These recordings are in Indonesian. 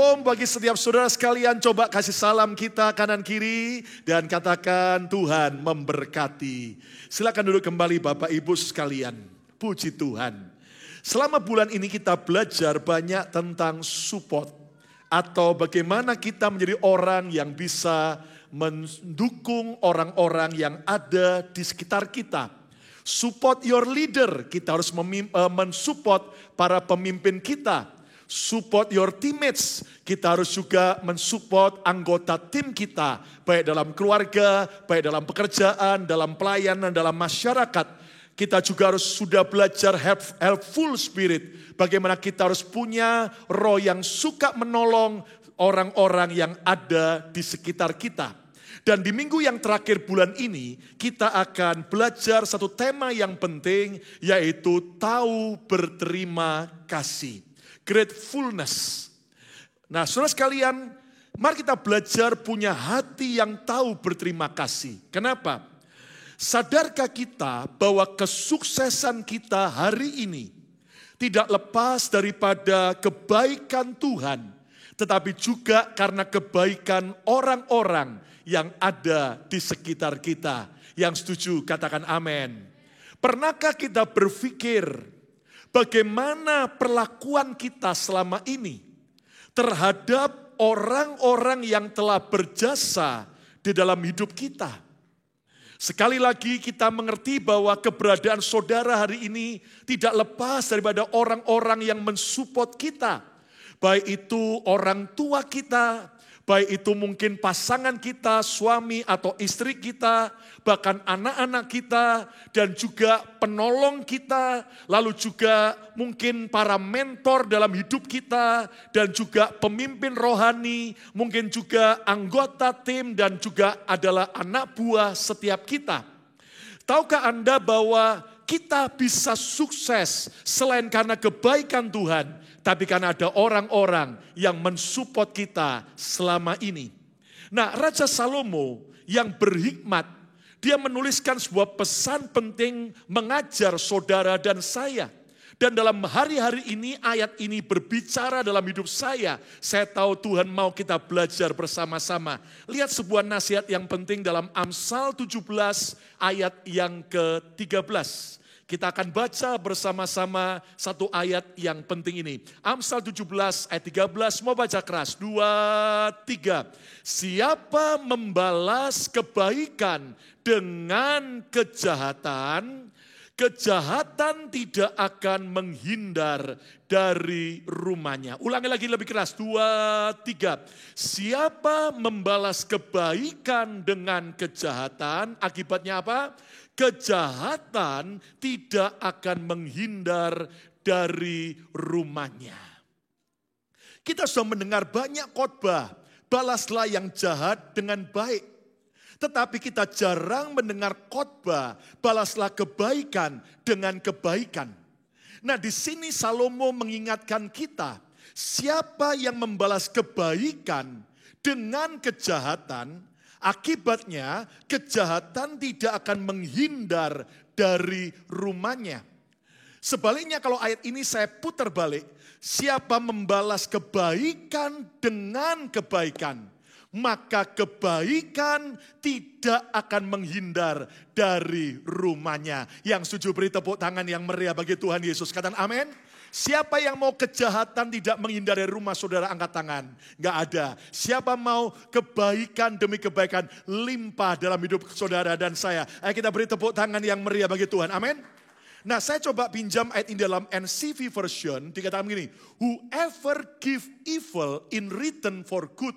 Shalom bagi setiap saudara sekalian. Coba kasih salam kita kanan kiri dan katakan Tuhan memberkati. Silakan duduk kembali Bapak Ibu sekalian. Puji Tuhan. Selama bulan ini kita belajar banyak tentang support. Atau bagaimana kita menjadi orang yang bisa mendukung orang-orang yang ada di sekitar kita. Support your leader. Kita harus mensupport para pemimpin kita. Support your teammates, kita harus juga mensupport anggota tim kita, baik dalam keluarga, baik dalam pekerjaan, dalam pelayanan, dalam masyarakat. Kita juga harus sudah belajar helpful spirit, bagaimana kita harus punya roh yang suka menolong orang-orang yang ada di sekitar kita. Dan di minggu yang terakhir bulan ini, kita akan belajar satu tema yang penting, yaitu tahu berterima kasih. Gratefulness. Nah, saudara sekalian, mari kita belajar punya hati yang tahu berterima kasih. Kenapa? Sadarkah kita bahwa kesuksesan kita hari ini tidak lepas daripada kebaikan Tuhan, tetapi juga karena kebaikan orang-orang yang ada di sekitar kita. Yang setuju katakan amin. Pernahkah kita berpikir bagaimana perlakuan kita selama ini terhadap orang-orang yang telah berjasa di dalam hidup kita? Sekali lagi kita mengerti bahwa keberadaan saudara hari ini tidak lepas daripada orang-orang yang mensupport kita. Baik itu orang tua kita, baik itu mungkin pasangan kita, suami atau istri kita, bahkan anak-anak kita, dan juga penolong kita, lalu juga mungkin para mentor dalam hidup kita, dan juga pemimpin rohani, mungkin juga anggota tim, dan juga adalah anak buah setiap kita. Tahukah Anda bahwa kita bisa sukses selain karena kebaikan Tuhan, tapi karena ada orang-orang yang mensupport kita selama ini. Nah, Raja Salomo yang berhikmat, dia menuliskan sebuah pesan penting mengajar saudara dan saya. Dan dalam hari-hari ini ayat ini berbicara dalam hidup saya. Saya tahu Tuhan mau kita belajar bersama-sama. Lihat sebuah nasihat yang penting dalam Amsal 17 ayat yang ke-13. Kita akan baca bersama-sama satu ayat yang penting ini. Amsal 17 ayat 13, mau baca keras. 2, 3. Siapa membalas kebaikan dengan kejahatan, kejahatan tidak akan menghindar dari rumahnya. Ulangi lagi lebih keras. 2, 3. Siapa membalas kebaikan dengan kejahatan, akibatnya apa? Kejahatan tidak akan menghindar dari rumahnya. Kita sudah mendengar banyak khotbah, balaslah yang jahat dengan baik. Tetapi kita jarang mendengar khotbah, balaslah kebaikan dengan kebaikan. Nah, di sini Salomo mengingatkan kita, siapa yang membalas kebaikan dengan kejahatan, akibatnya kejahatan tidak akan menghindar dari rumahnya. Sebaliknya kalau ayat ini saya putar balik, siapa membalas kebaikan dengan kebaikan, maka kebaikan tidak akan menghindar dari rumahnya. Yang setuju beri tepuk tangan yang meriah bagi Tuhan Yesus. Katakan amin. Siapa yang mau kejahatan tidak menghindari rumah saudara, angkat tangan. Enggak ada. Siapa mau kebaikan demi kebaikan limpah dalam hidup saudara dan saya. Ayo kita beri tepuk tangan yang meriah bagi Tuhan. Amin. Nah, saya coba pinjam ayat ini dalam NCV version. Dikatakan begini. Whoever give evil in return for good.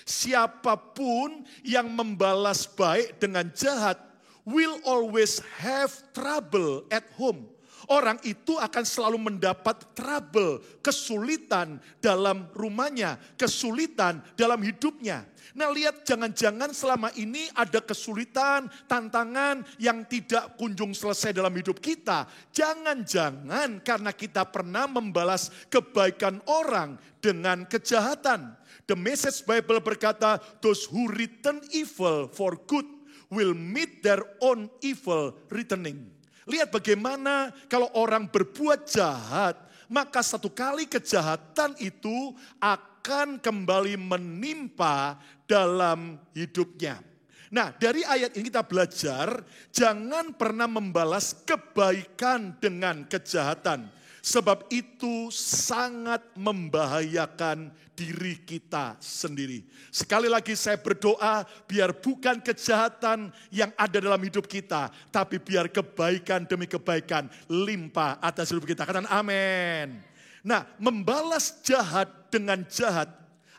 Siapapun yang membalas baik dengan jahat will always have trouble at home. Orang itu akan selalu mendapat trouble, kesulitan dalam rumahnya, kesulitan dalam hidupnya. Nah, lihat, jangan-jangan selama ini ada kesulitan, tantangan yang tidak kunjung selesai dalam hidup kita. Jangan-jangan karena kita pernah membalas kebaikan orang dengan kejahatan. The Message Bible berkata, those who return evil for good will meet their own evil returning. Lihat bagaimana kalau orang berbuat jahat, maka satu kali kejahatan itu akan akan kembali menimpa dalam hidupnya. Nah, dari ayat ini kita belajar, jangan pernah membalas kebaikan dengan kejahatan. Sebab itu sangat membahayakan diri kita sendiri. Sekali lagi saya berdoa, biar bukan kejahatan yang ada dalam hidup kita, tapi biar kebaikan demi kebaikan limpah atas hidup kita. Katakan amin. Nah, membalas jahat dengan jahat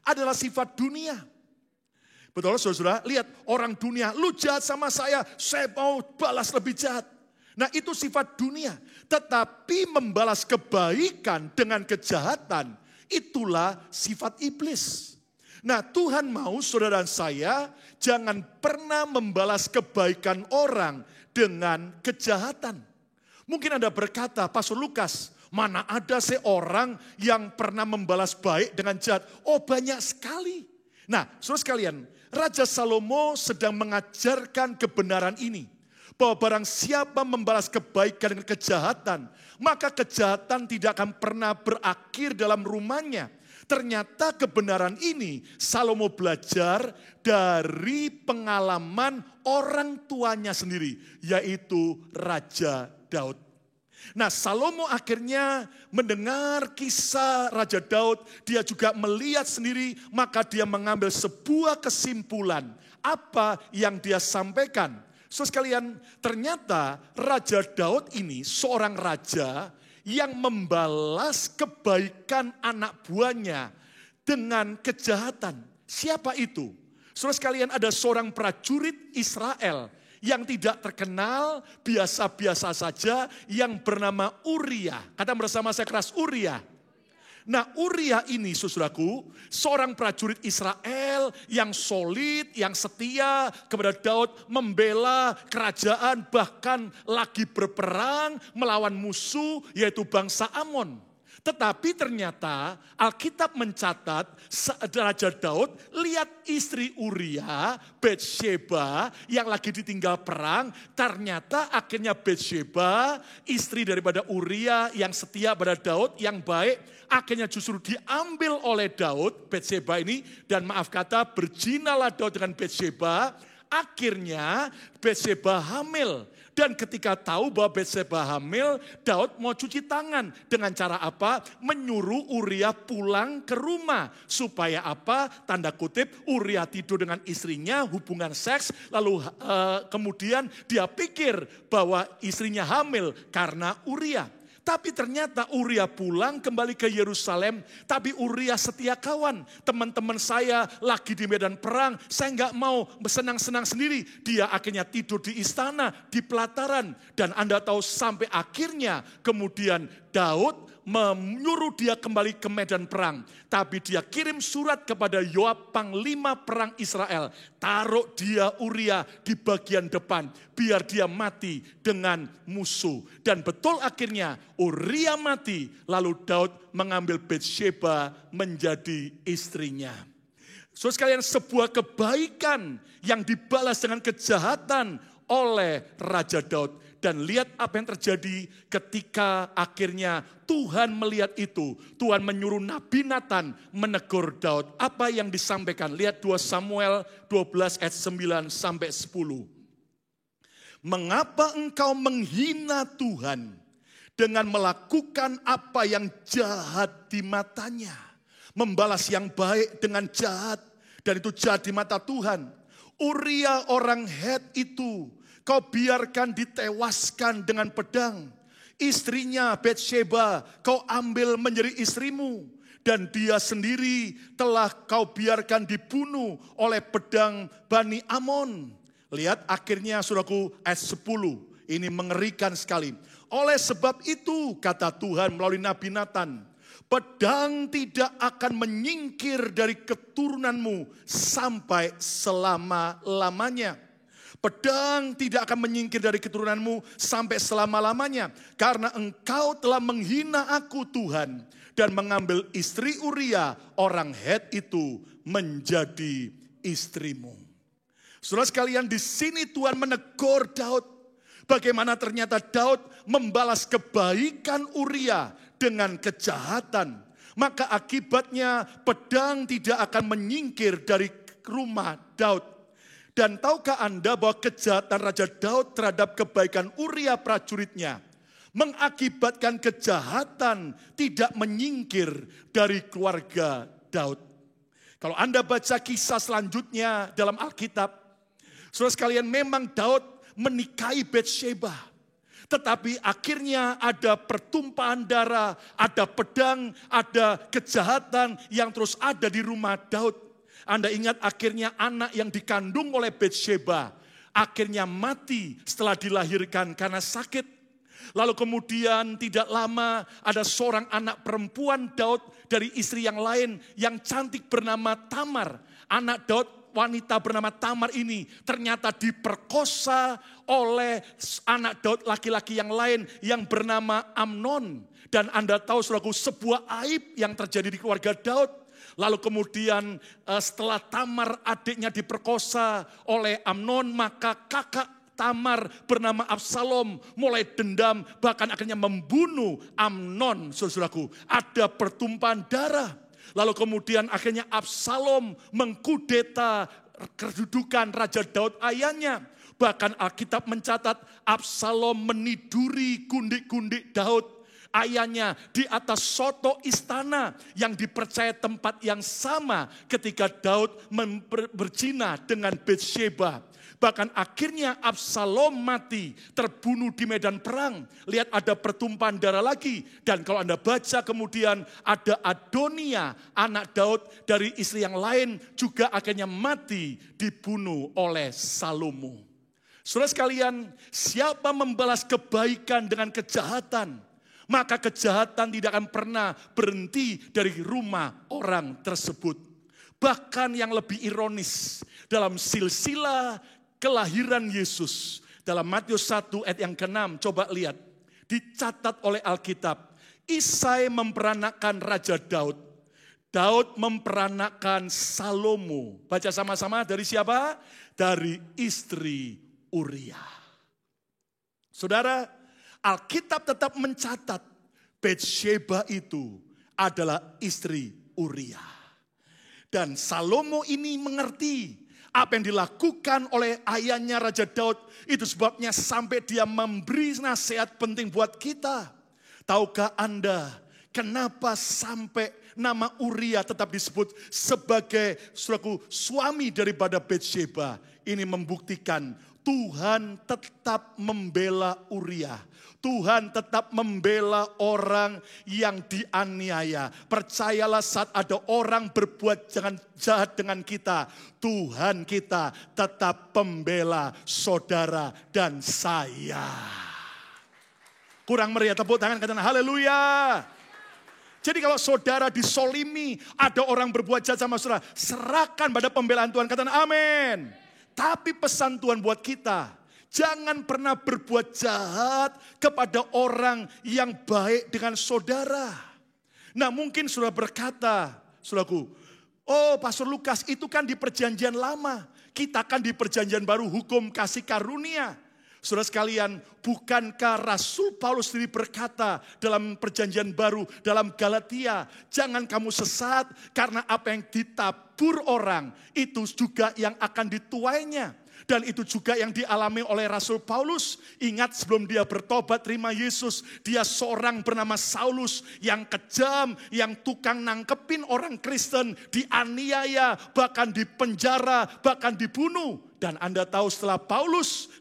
adalah sifat dunia. Betul saudara, lihat orang dunia, lu jahat sama saya mau balas lebih jahat. Nah itu sifat dunia, tetapi membalas kebaikan dengan kejahatan, itulah sifat iblis. Nah Tuhan mau saudara dan saya jangan pernah membalas kebaikan orang dengan kejahatan. Mungkin Anda berkata, Pastor Lukas, mana ada seorang yang pernah membalas baik dengan jahat? Oh banyak sekali. Nah saudara sekalian, Raja Salomo sedang mengajarkan kebenaran ini. Bahwa barang siapa membalas kebaikan dengan kejahatan, maka kejahatan tidak akan pernah berakhir dalam rumahnya. Ternyata kebenaran ini Salomo belajar dari pengalaman orang tuanya sendiri, yaitu Raja Daud. Nah Salomo akhirnya mendengar kisah Raja Daud, dia juga melihat sendiri, maka dia mengambil sebuah kesimpulan apa yang dia sampaikan. Saudara sekalian, ternyata Raja Daud ini seorang raja yang membalas kebaikan anak buahnya dengan kejahatan. Siapa itu? Saudara sekalian, ada seorang prajurit Israel yang tidak terkenal, biasa-biasa saja, yang bernama Uria. Kata bersama saya keras, Uria. Nah Uria ini saudaraku, seorang prajurit Israel yang solid, yang setia kepada Daud, membela kerajaan, bahkan lagi berperang melawan musuh yaitu bangsa Amon. Tetapi ternyata Alkitab mencatat Raja Daud lihat istri Uria, Batsheba yang lagi ditinggal perang. Ternyata akhirnya Batsheba, istri daripada Uria yang setia pada Daud, yang baik, akhirnya justru diambil oleh Daud, Batsheba ini. Dan maaf kata berzinalah Daud dengan Batsheba. Akhirnya Batsheba hamil. Dan ketika tahu bahwa Batsheba hamil, Daud mau cuci tangan. Dengan cara apa? Menyuruh Uria pulang ke rumah. Supaya apa? Tanda kutip, Uria tidur dengan istrinya, hubungan seks. Lalu kemudian dia pikir bahwa istrinya hamil karena Uria. Tapi ternyata Uria pulang kembali ke Yerusalem, tapi Uria setia kawan. Teman-teman saya lagi di medan perang, saya nggak mau bersenang-senang sendiri. Dia akhirnya tidur di istana, di pelataran. Dan Anda tahu sampai akhirnya kemudian Daud menyuruh dia kembali ke medan perang. Tapi dia kirim surat kepada Yoab, panglima perang Israel. Taruh dia Uria di bagian depan, biar dia mati dengan musuh. Dan betul akhirnya Uria mati, lalu Daud mengambil Batsheba menjadi istrinya. Saudara sekalian, sebuah kebaikan yang dibalas dengan kejahatan oleh Raja Daud. Dan lihat apa yang terjadi ketika akhirnya Tuhan melihat itu. Tuhan menyuruh Nabi Nathan menegur Daud. Apa yang disampaikan? Lihat 2 Samuel 12 ayat 9 sampai 10. Mengapa engkau menghina Tuhan dengan melakukan apa yang jahat di matanya? Membalas yang baik dengan jahat. Dan itu jahat di mata Tuhan. Uria orang Het itu kau biarkan ditewaskan dengan pedang. Istrinya Batsheba kau ambil menjadi istrimu. Dan dia sendiri telah kau biarkan dibunuh oleh pedang Bani Amon. Lihat akhirnya saudaraku ayat 10. Ini mengerikan sekali. Oleh sebab itu kata Tuhan melalui Nabi Nathan, pedang tidak akan menyingkir dari keturunanmu sampai selama-lamanya. Pedang tidak akan menyingkir dari keturunanmu sampai selama-lamanya. Karena engkau telah menghina aku Tuhan. Dan mengambil istri Uria orang Het itu menjadi istrimu. Saudara sekalian, di sini Tuhan menegur Daud. Bagaimana ternyata Daud membalas kebaikan Uria dengan kejahatan. maka akibatnya pedang tidak akan menyingkir dari rumah Daud. Dan tahukah Anda bahwa kejahatan Raja Daud terhadap kebaikan Uria prajuritnya mengakibatkan kejahatan tidak menyingkir dari keluarga Daud. Kalau Anda baca kisah selanjutnya dalam Alkitab, saudara sekalian, memang Daud menikahi Batsheba. Tetapi akhirnya ada pertumpahan darah, ada pedang, ada kejahatan yang terus ada di rumah Daud. Anda ingat akhirnya anak yang dikandung oleh Batsheba akhirnya mati setelah dilahirkan karena sakit. Lalu kemudian tidak lama ada seorang anak perempuan Daud dari istri yang lain yang cantik bernama Tamar. Anak Daud, wanita bernama Tamar ini ternyata diperkosa oleh anak Daud laki-laki yang lain yang bernama Amnon. Dan Anda tahu saudaraku, sebuah aib yang terjadi di keluarga Daud. Lalu kemudian setelah Tamar adiknya diperkosa oleh Amnon, maka kakak Tamar bernama Absalom mulai dendam, bahkan akhirnya membunuh Amnon. Saudaraku, ada pertumpahan darah. Lalu kemudian akhirnya Absalom mengkudeta kedudukan Raja Daud ayahnya. Bahkan Alkitab mencatat Absalom meniduri gundik-gundik Daud ayahnya di atas soto istana yang dipercaya tempat yang sama ketika Daud berzina dengan Batsheba. Bahkan akhirnya Absalom mati, terbunuh di medan perang. Lihat ada pertumpahan darah lagi. Dan kalau Anda baca kemudian ada Adonia, anak Daud dari istri yang lain juga akhirnya mati, dibunuh oleh Salomo. Saudara sekalian, siapa membalas kebaikan dengan kejahatan, maka kejahatan tidak akan pernah berhenti dari rumah orang tersebut. Bahkan yang lebih ironis, dalam silsilah kelahiran Yesus, dalam Matius 1 ayat yang ke-6, coba lihat. Dicatat oleh Alkitab, Isai memperanakkan Raja Daud. Daud memperanakkan Salomo. Baca sama-sama, dari siapa? Dari istri Uria. Saudara, Alkitab tetap mencatat Batsheba itu adalah istri Uria. Dan Salomo ini mengerti apa yang dilakukan oleh ayahnya Raja Daud. Itu sebabnya sampai dia memberi nasihat penting buat kita. Tahukah Anda kenapa sampai nama Uria tetap disebut sebagai suami daripada Batsheba? Ini membuktikan Tuhan tetap membela Uria. Tuhan tetap membela orang yang dianiaya. Percayalah, saat ada orang berbuat jahat dengan kita, Tuhan kita tetap membela saudara dan saya. Kurang meriah, tepuk tangan, katakan haleluya. Jadi kalau saudara disolimi, ada orang berbuat jahat sama saudara, serahkan pada pembelaan Tuhan, katakan amin. Tapi pesan Tuhan buat kita, jangan pernah berbuat jahat kepada orang yang baik dengan saudara. Nah, mungkin saudara berkata, saudaraku, oh Pastor Lukas, itu kan di perjanjian lama. Kita kan di perjanjian baru, hukum kasih karunia. Saudara sekalian, bukankah Rasul Paulus sendiri berkata dalam perjanjian baru, dalam Galatia, jangan kamu sesat karena apa yang ditabur orang, itu juga yang akan dituainya. Dan itu juga yang dialami oleh Rasul Paulus. Ingat, sebelum dia bertobat terima Yesus, dia seorang bernama Saulus yang kejam, yang tukang nangkepin orang Kristen, dianiaya, bahkan dipenjara, bahkan dibunuh. Dan Anda tahu setelah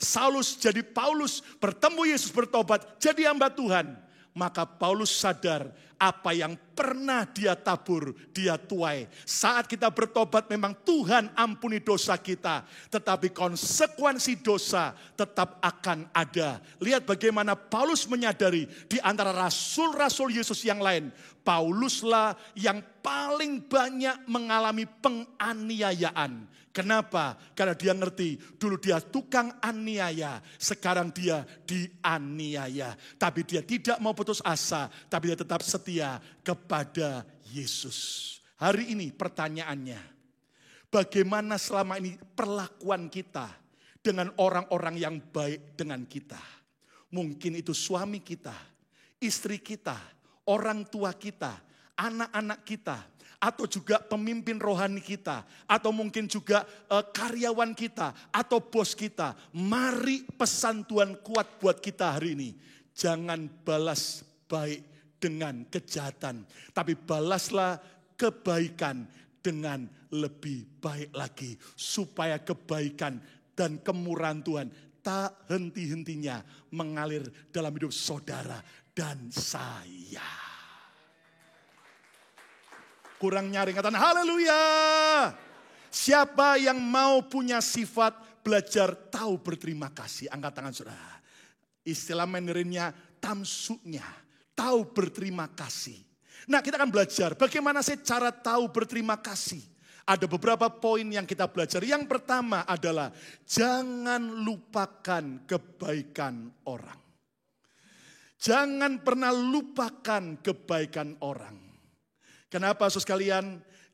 Saulus jadi Paulus, bertemu Yesus, bertobat, jadi hamba Tuhan. Maka Paulus sadar apa yang pernah dia tabur, dia tuai. Saat kita bertobat memang Tuhan ampuni dosa kita. Tetapi konsekuensi dosa tetap akan ada. Lihat bagaimana Paulus menyadari di antara rasul-rasul Yesus yang lain, Pauluslah yang paling banyak mengalami penganiayaan. Kenapa? Karena dia ngerti, dulu dia tukang aniaya, sekarang dia dianiaya. Tapi dia tidak mau putus asa, tapi dia tetap setia kepada Yesus. Hari ini pertanyaannya, bagaimana selama ini perlakuan kita dengan orang-orang yang baik dengan kita? Mungkin itu suami kita, istri kita, orang tua kita, anak-anak kita, atau juga pemimpin rohani kita, atau mungkin juga karyawan kita, atau bos kita. Mari pesan Tuhan kuat buat kita hari ini. Jangan balas baik dengan kejahatan, tapi balaslah kebaikan dengan lebih baik lagi. Supaya kebaikan dan kemurahan Tuhan tak henti-hentinya mengalir dalam hidup saudara dan saya. Kurang nyaring kata haleluya. Siapa yang mau punya sifat belajar tahu berterima kasih? Angkat tangan saudara. Istilah Mandarinnya tamsuknya, tahu berterima kasih. Nah, kita akan belajar bagaimana sih cara tahu berterima kasih. Ada beberapa poin yang kita belajar. Yang pertama adalah jangan lupakan kebaikan orang. Jangan pernah lupakan kebaikan orang. Kenapa saudara sekalian?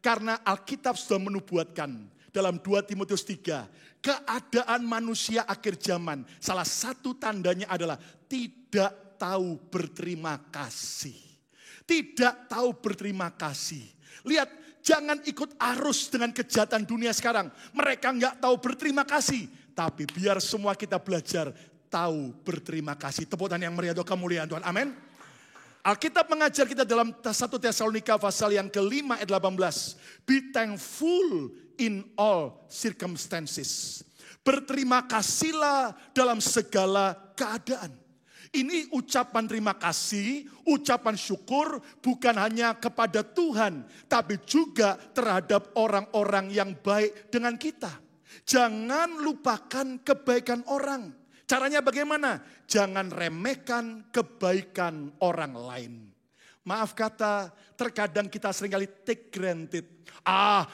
Karena Alkitab sudah menubuatkan dalam 2 Timotius 3. Keadaan manusia akhir zaman, salah satu tandanya adalah tidak tahu berterima kasih. Tidak tahu berterima kasih. Lihat, jangan ikut arus dengan kejahatan dunia sekarang. Mereka nggak tahu berterima kasih. Tapi biar semua kita belajar tahu berterima kasih. Tepuk tangan yang meriah untuk kemuliaan Tuhan. Amin. Alkitab mengajar kita dalam 1 Tesalonika pasal yang ke-5 ayat 18. Be thankful in all circumstances. Berterima kasihlah dalam segala keadaan. Ini ucapan terima kasih, ucapan syukur bukan hanya kepada Tuhan, tapi juga terhadap orang-orang yang baik dengan kita. Jangan lupakan kebaikan orang. Caranya bagaimana? Jangan remehkan kebaikan orang lain. Maaf kata, terkadang kita seringkali take granted.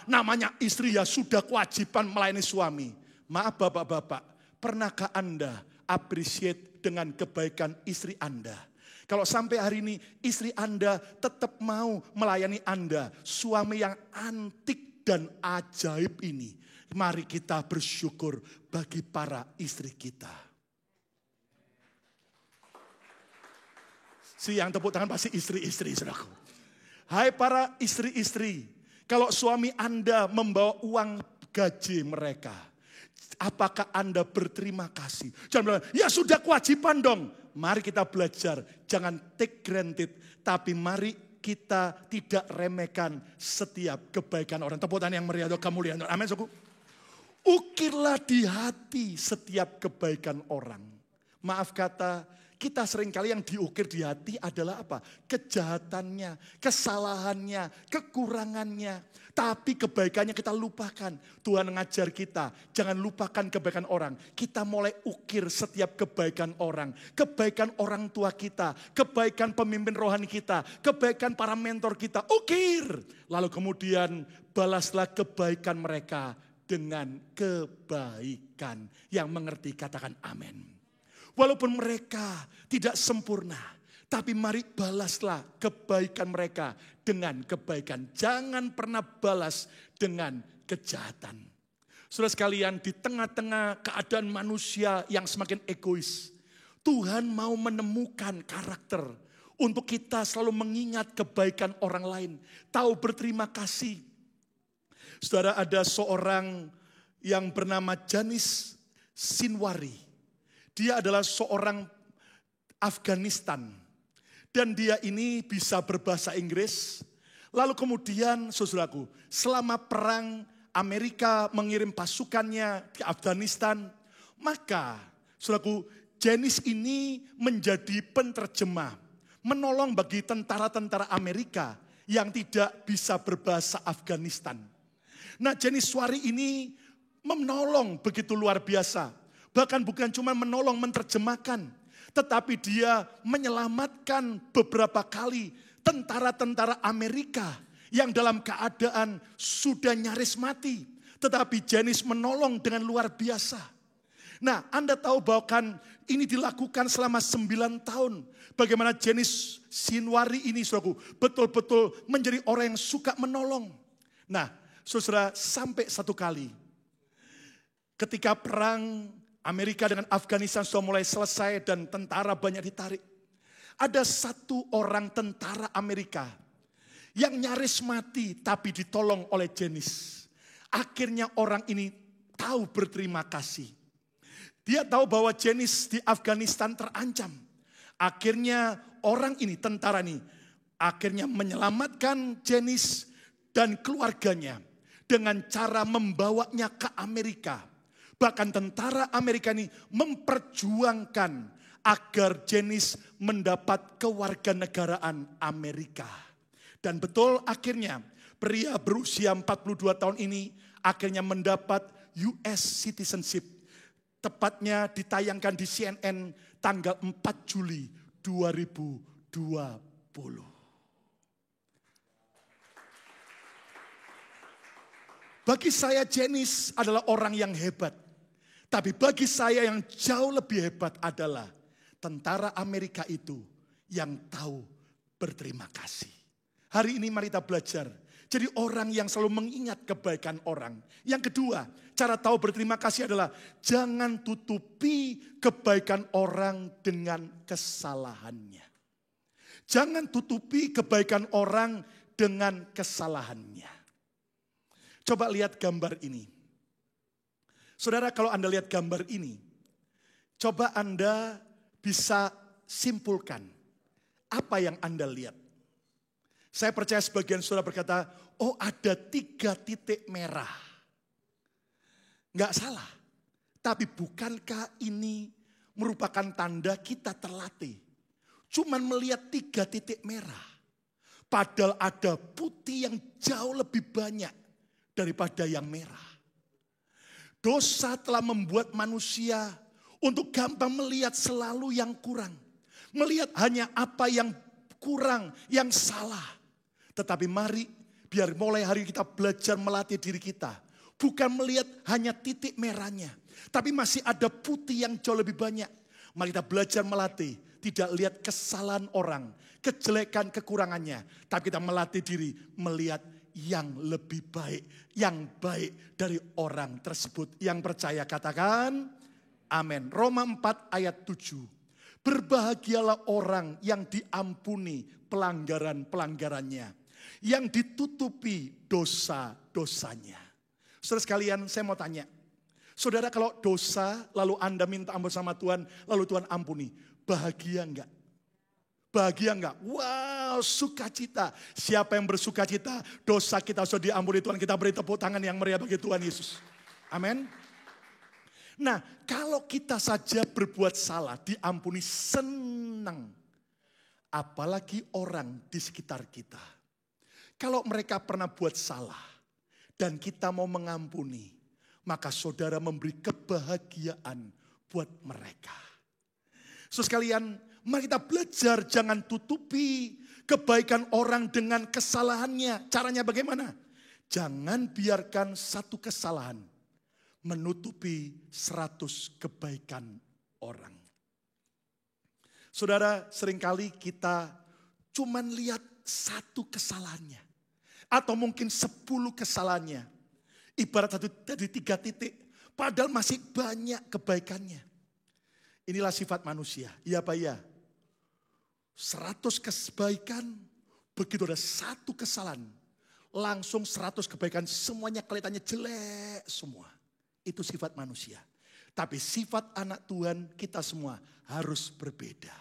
Namanya istri ya sudah kewajiban melayani suami. Maaf bapak-bapak, pernahkah Anda appreciate dengan kebaikan istri Anda? Kalau sampai hari ini istri Anda tetap mau melayani Anda, suami yang antik dan ajaib ini. Mari kita bersyukur bagi para istri kita. Si yang tepuk tangan pasti istri-istri, saudaraku. Hai para istri-istri, kalau suami Anda membawa uang gaji mereka, apakah Anda berterima kasih? Jangan bilang, ya sudah kewajiban dong. Mari kita belajar, jangan take granted. Tapi mari kita tidak remehkan setiap kebaikan orang. Tepuk tangan yang meriah untuk kemuliaan. Amin, suku. Ukirlah di hati setiap kebaikan orang. Maaf kata, kita seringkali yang diukir di hati adalah apa? Kejahatannya, kesalahannya, kekurangannya. Tapi kebaikannya kita lupakan. Tuhan mengajar kita, jangan lupakan kebaikan orang. Kita mulai ukir setiap kebaikan orang. Kebaikan orang tua kita, kebaikan pemimpin rohani kita, kebaikan para mentor kita. Ukir. Lalu kemudian balaslah kebaikan mereka dengan kebaikan. Yang mengerti katakan amin. Walaupun mereka tidak sempurna, tapi mari balaslah kebaikan mereka dengan kebaikan. Jangan pernah balas dengan kejahatan. Saudara sekalian, di tengah-tengah keadaan manusia yang semakin egois, Tuhan mau menemukan karakter untuk kita selalu mengingat kebaikan orang lain. Tahu berterima kasih. Saudara, ada seorang yang bernama Janis Sinwari. Dia adalah seorang Afghanistan. Dan dia ini bisa berbahasa Inggris. Lalu kemudian, saudaraku, selama perang Amerika mengirim pasukannya ke Afghanistan. Maka, saudaraku, Janis ini menjadi penterjemah. Menolong bagi tentara-tentara Amerika yang tidak bisa berbahasa Afghanistan. Nah, Janis Sinwari ini menolong begitu luar biasa. Bahkan bukan cuma menolong menerjemahkan, tetapi dia menyelamatkan beberapa kali tentara-tentara Amerika yang dalam keadaan sudah nyaris mati. Tetapi Janis menolong dengan luar biasa. Nah, Anda tahu bahwa kan ini dilakukan selama 9 tahun. Bagaimana Janis Sinwari ini, saudaraku, betul-betul menjadi orang yang suka menolong. Nah, saudara, sampai satu kali ketika perang Amerika dengan Afghanistan sudah mulai selesai dan tentara banyak ditarik. Ada satu orang tentara Amerika yang nyaris mati tapi ditolong oleh Janice. Akhirnya orang ini tahu berterima kasih. Dia tahu bahwa Janice di Afghanistan terancam. Akhirnya orang ini, tentara ini, akhirnya menyelamatkan Janice dan keluarganya dengan cara membawanya ke Amerika. Bahkan tentara Amerika ini memperjuangkan agar Janice mendapat kewarganegaraan Amerika. Dan betul akhirnya pria berusia 42 tahun ini akhirnya mendapat US citizenship. Tepatnya ditayangkan di CNN tanggal 4 Juli 2020. Bagi saya Janice adalah orang yang hebat. Tapi bagi saya yang jauh lebih hebat adalah tentara Amerika itu yang tahu berterima kasih. Hari ini mari kita belajar. Jadi orang yang selalu mengingat kebaikan orang. Yang kedua, cara tahu berterima kasih adalah jangan tutupi kebaikan orang dengan kesalahannya. Jangan tutupi kebaikan orang dengan kesalahannya. Coba lihat gambar ini. Saudara, kalau Anda lihat gambar ini, coba Anda bisa simpulkan apa yang Anda lihat. Saya percaya sebagian saudara berkata, oh ada 3 titik merah. Enggak salah. Tapi bukankah ini merupakan tanda kita terlatih? Cuman melihat 3 titik merah. Padahal ada putih yang jauh lebih banyak daripada yang merah. Dosa telah membuat manusia untuk gampang melihat selalu yang kurang. Melihat hanya apa yang kurang, yang salah. Tetapi mari biar mulai hari kita belajar melatih diri kita. Bukan melihat hanya titik merahnya. Tapi masih ada putih yang jauh lebih banyak. Mari kita belajar melatih. Tidak lihat kesalahan orang, kejelekan, kekurangannya. Tapi kita melatih diri melihat yang lebih baik, yang baik dari orang tersebut. Yang percaya katakan amin. Roma 4 ayat 7. Berbahagialah orang yang diampuni pelanggaran-pelanggarannya, yang ditutupi dosa-dosanya. Saudara sekalian, saya mau tanya. Saudara, kalau dosa lalu Anda minta ampun sama Tuhan, lalu Tuhan ampuni, bahagia enggak? Bahagia enggak? Wow, sukacita. Siapa yang bersukacita? Dosa kita sudah diampuni Tuhan. Kita beri tepuk tangan yang meriah bagi Tuhan Yesus. Amin. Nah, kalau kita saja berbuat salah, diampuni, senang. Apalagi orang di sekitar kita. Kalau mereka pernah buat salah dan kita mau mengampuni, maka saudara memberi kebahagiaan buat mereka. Saudara sekalian, mari kita belajar jangan tutupi kebaikan orang dengan kesalahannya. Caranya bagaimana? Jangan biarkan satu kesalahan menutupi 100 kebaikan orang. Saudara, seringkali kita cuman lihat satu kesalahannya. Atau mungkin 10 kesalahannya. Ibarat satu dari 3 titik. Padahal masih banyak kebaikannya. Inilah sifat manusia. Iya Pak ya. 100 kebaikan. Begitu ada satu kesalahan. Langsung 100 kebaikan. Semuanya kelihatannya jelek semua. Itu sifat manusia. Tapi sifat anak Tuhan kita semua harus berbeda.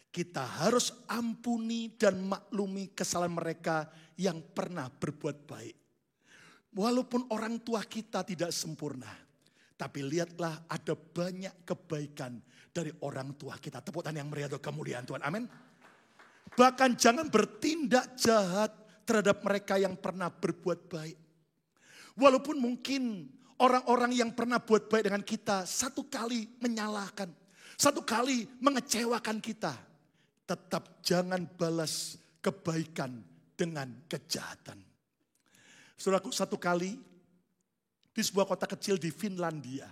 Kita harus ampuni dan maklumi kesalahan mereka yang pernah berbuat baik. Walaupun orang tua kita tidak sempurna. Tapi lihatlah ada banyak kebaikan dari orang tua kita. Tepuk tangan yang meriah untuk kemuliaan Tuhan. Amin. Bahkan jangan bertindak jahat terhadap mereka yang pernah berbuat baik. Walaupun mungkin orang-orang yang pernah buat baik dengan kita satu kali menyalahkan. Satu kali mengecewakan kita. Tetap jangan balas kebaikan dengan kejahatan. Saudaraku, satu kali di sebuah kota kecil di Finlandia.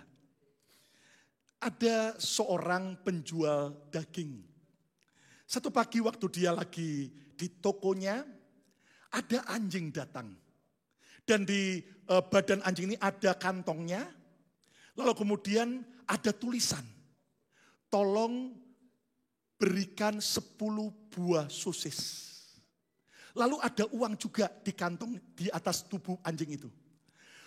Ada seorang penjual daging. Satu pagi waktu dia lagi di tokonya, ada anjing datang. Dan di badan anjing ini ada kantongnya. Lalu kemudian ada tulisan. Tolong berikan 10 buah sosis. Lalu ada uang juga di kantong di atas tubuh anjing itu.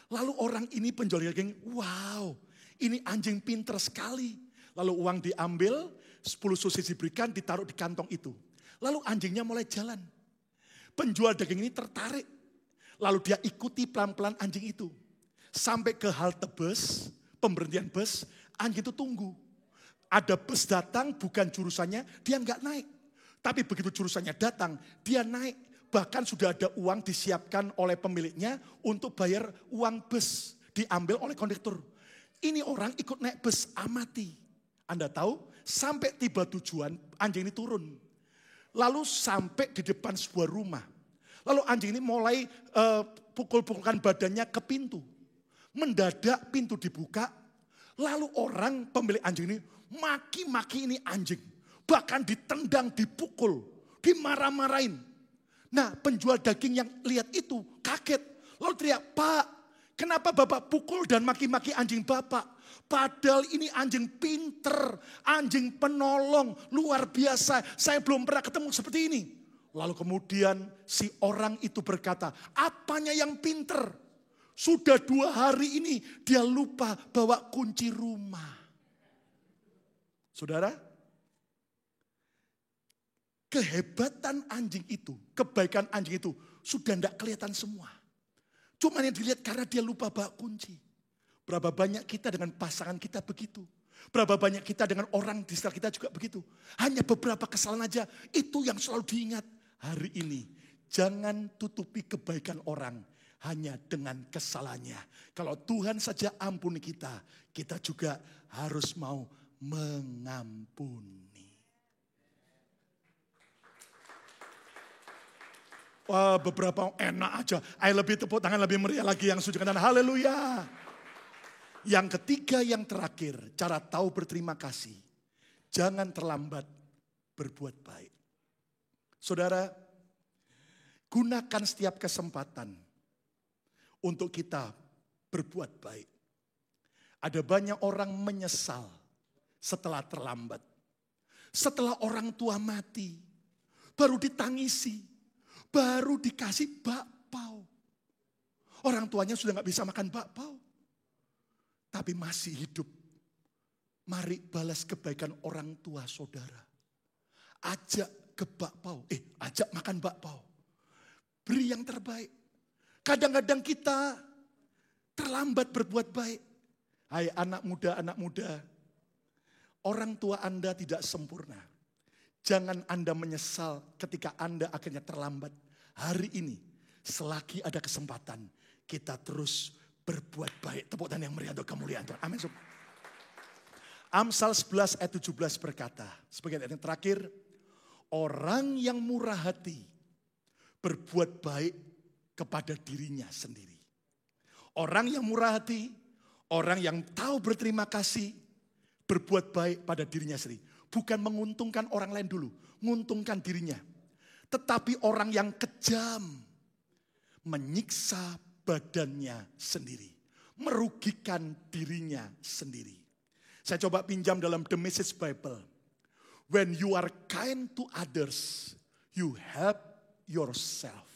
Lalu orang ini penjual daging, wow, ini anjing pinter sekali. Lalu uang diambil, 10 sosis diberikan, ditaruh di kantong itu. Lalu anjingnya mulai jalan. Penjual daging ini tertarik. Lalu dia ikuti pelan-pelan anjing itu. Sampai ke halte bus, pemberhentian bus, anjing itu tunggu. Ada bus datang, bukan jurusannya, dia nggak naik. Tapi begitu jurusannya datang, dia naik. Bahkan sudah ada uang disiapkan oleh pemiliknya untuk bayar uang bus. Diambil oleh kondektur. Ini orang ikut naik bus, amati. Anda tahu, sampai tiba tujuan, anjing ini turun. Lalu sampai di depan sebuah rumah. Lalu anjing ini mulai pukul-pukulkan badannya ke pintu. Mendadak pintu dibuka. Lalu orang pemilik anjing ini maki-maki ini anjing. Bahkan ditendang, dipukul, dimarah-marahin. Nah, penjual daging yang lihat itu kaget. Lalu teriak, "Pak, kenapa Bapak pukul dan maki-maki anjing Bapak? Padahal ini anjing pinter, anjing penolong, luar biasa. Saya belum pernah ketemu seperti ini." Lalu kemudian si orang itu berkata, "Apanya yang pinter? Sudah 2 hari ini dia lupa bawa kunci rumah." Saudara, kehebatan anjing itu, kebaikan anjing itu sudah tidak kelihatan semua. Cuma yang dilihat karena dia lupa bawa kunci. Berapa banyak kita dengan pasangan kita begitu. Berapa banyak kita dengan orang di sekitar kita juga begitu. Hanya beberapa kesalahan aja, itu yang selalu diingat. Hari ini, jangan tutupi kebaikan orang hanya dengan kesalahannya. Kalau Tuhan saja ampuni kita, kita juga harus mau mengampuni. Wah, beberapa enak aja. Ayo lebih tepuk tangan, lebih meriah lagi yang setuju kanan. Haleluya. Yang ketiga, yang terakhir, cara tahu berterima kasih. Jangan terlambat berbuat baik. Saudara, gunakan setiap kesempatan untuk kita berbuat baik. Ada banyak orang menyesal setelah terlambat. Setelah orang tua mati, baru ditangisi. Baru dikasih bakpao. Orang tuanya sudah gak bisa makan bakpao. Tapi masih hidup. Mari balas kebaikan orang tua saudara. Ajak ke bakpao. Ajak makan bakpao. Beri yang terbaik. Kadang-kadang kita terlambat berbuat baik. Hai anak muda. Orang tua Anda tidak sempurna. Jangan Anda menyesal ketika Anda akhirnya terlambat. Hari ini, selagi ada kesempatan, kita terus berbuat baik. Tepuk tangan yang meriah untuk kemuliaan Tuhan. Amin. Amsal 11 ayat 17 berkata, sebagai ayat yang terakhir, orang yang murah hati berbuat baik kepada dirinya sendiri. Orang yang murah hati, orang yang tahu berterima kasih, berbuat baik pada dirinya sendiri. Bukan menguntungkan orang lain dulu, menguntungkan dirinya. Tetapi orang yang kejam, menyiksa badannya sendiri. Merugikan dirinya sendiri. Saya coba pinjam dalam The Message Bible. When you are kind to others, you help yourself.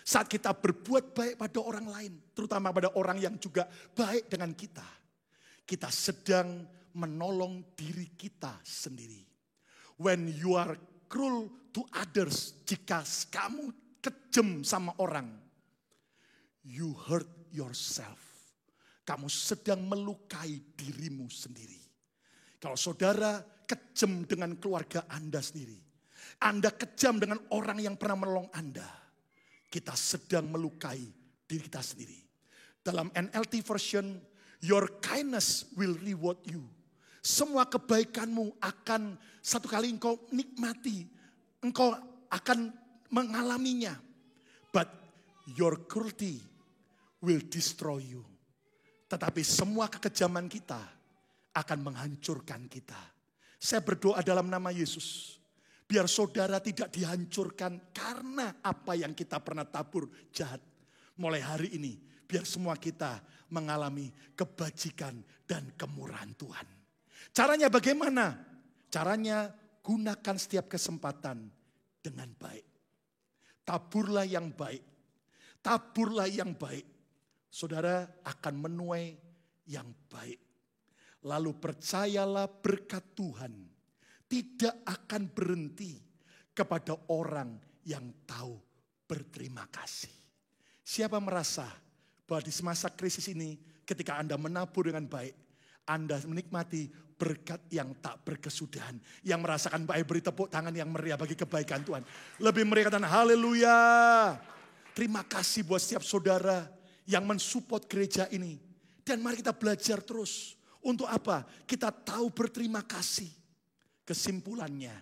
Saat kita berbuat baik pada orang lain, terutama pada orang yang juga baik dengan kita. Kita sedang menolong diri kita sendiri. When you are cruel to others, jika kamu kejam sama orang, you hurt yourself. Kamu sedang melukai dirimu sendiri. Kalau saudara kejam dengan keluarga Anda sendiri, Anda kejam dengan orang yang pernah menolong Anda, kita sedang melukai diri kita sendiri. Dalam NLT version, your kindness will reward you. Semua kebaikanmu akan satu kali engkau nikmati. Engkau akan mengalaminya. But your cruelty will destroy you. Tetapi semua kekejaman kita akan menghancurkan kita. Saya berdoa dalam nama Yesus. Biar saudara tidak dihancurkan karena apa yang kita pernah tabur jahat. Mulai hari ini, biar semua kita mengalami kebajikan dan kemurahan Tuhan. Caranya bagaimana? Caranya gunakan setiap kesempatan dengan baik. taburlah yang baik. Taburlah yang baik. Saudara akan menuai yang baik. Lalu percayalah berkat Tuhan tidak akan berhenti kepada orang yang tahu berterima kasih. Siapa merasa bahwa di semasa krisis ini ketika Anda menabur dengan baik, Anda menikmati berkat yang tak berkesudahan. Yang merasakan baik beri tepuk tangan yang meriah bagi kebaikan Tuhan. Lebih meriah katakan haleluya. Terima kasih buat setiap saudara yang mensupport gereja ini. Dan mari kita belajar terus. Untuk apa? Kita tahu berterima kasih. Kesimpulannya,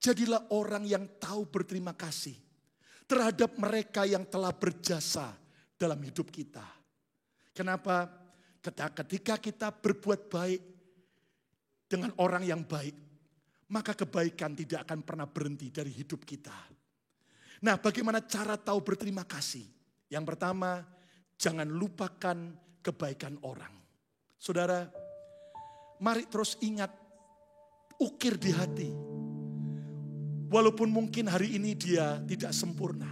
jadilah orang yang tahu berterima kasih terhadap mereka yang telah berjasa dalam hidup kita. Kenapa? Ketika kita berbuat baik dengan orang yang baik, maka kebaikan tidak akan pernah berhenti dari hidup kita. Nah, bagaimana cara tahu berterima kasih? Yang pertama, jangan lupakan kebaikan orang. Saudara, mari terus ingat, ukir di hati. Walaupun mungkin hari ini dia tidak sempurna,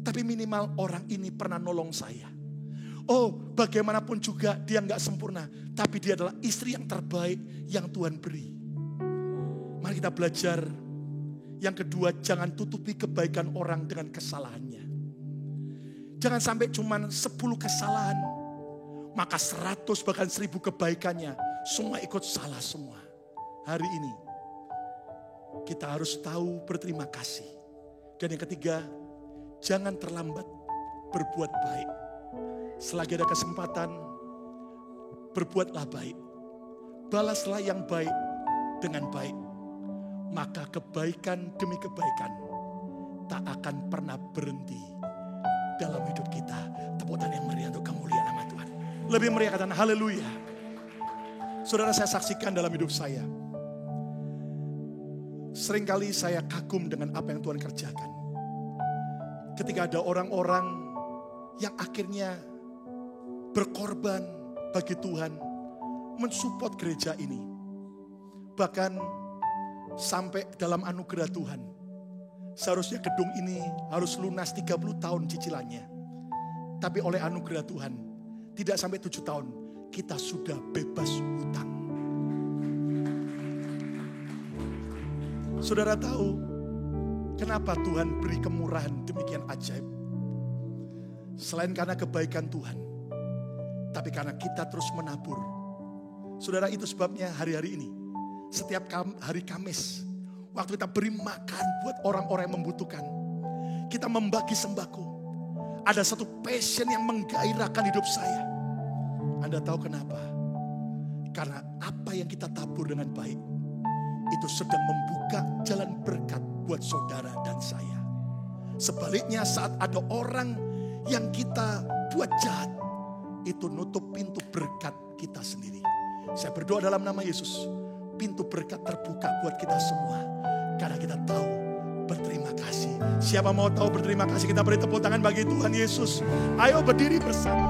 tapi minimal orang ini pernah nolong saya. Oh, bagaimanapun juga dia nggak sempurna, tapi dia adalah istri yang terbaik yang Tuhan beri. Mari kita belajar. Yang kedua, jangan tutupi kebaikan orang dengan kesalahannya. Jangan sampai cuma 10 kesalahan, maka 100 bahkan 1000 kebaikannya semua ikut salah semua. Hari ini kita harus tahu berterima kasih. Dan yang ketiga, jangan terlambat berbuat baik. Selagi ada kesempatan, berbuatlah baik. Balaslah yang baik dengan baik. Maka kebaikan demi kebaikan tak akan pernah berhenti dalam hidup kita. Tepuk tangan yang meriah untuk kemuliaan nama Tuhan. Lebih meriah katakan haleluya. Saudara, saya saksikan dalam hidup saya. Seringkali saya kagum dengan apa yang Tuhan kerjakan. Ketika ada orang-orang yang akhirnya berkorban bagi Tuhan, mensupport gereja ini. Bahkan sampai dalam anugerah Tuhan, seharusnya gedung ini harus lunas 30 tahun cicilannya. Tapi oleh anugerah Tuhan, tidak sampai 7 tahun, kita sudah bebas hutang. Saudara tahu kenapa Tuhan beri kemurahan demikian ajaib? Selain karena kebaikan Tuhan, tapi karena kita terus menabur. Saudara, itu sebabnya hari-hari ini, setiap hari Kamis, waktu kita beri makan buat orang-orang yang membutuhkan, kita membagi sembako. Ada satu passion yang menggairahkan hidup saya. Anda tahu kenapa? Karena apa yang kita tabur dengan baik, itu sedang membuka jalan berkat buat saudara dan saya. Sebaliknya saat ada orang yang kita buat jahat, itu nutup pintu berkat kita sendiri. Saya berdoa dalam nama Yesus, pintu berkat terbuka buat kita semua. Karena kita tahu berterima kasih. Siapa mau tahu berterima kasih? Kita beri tepuk tangan bagi Tuhan Yesus. Ayo berdiri bersama.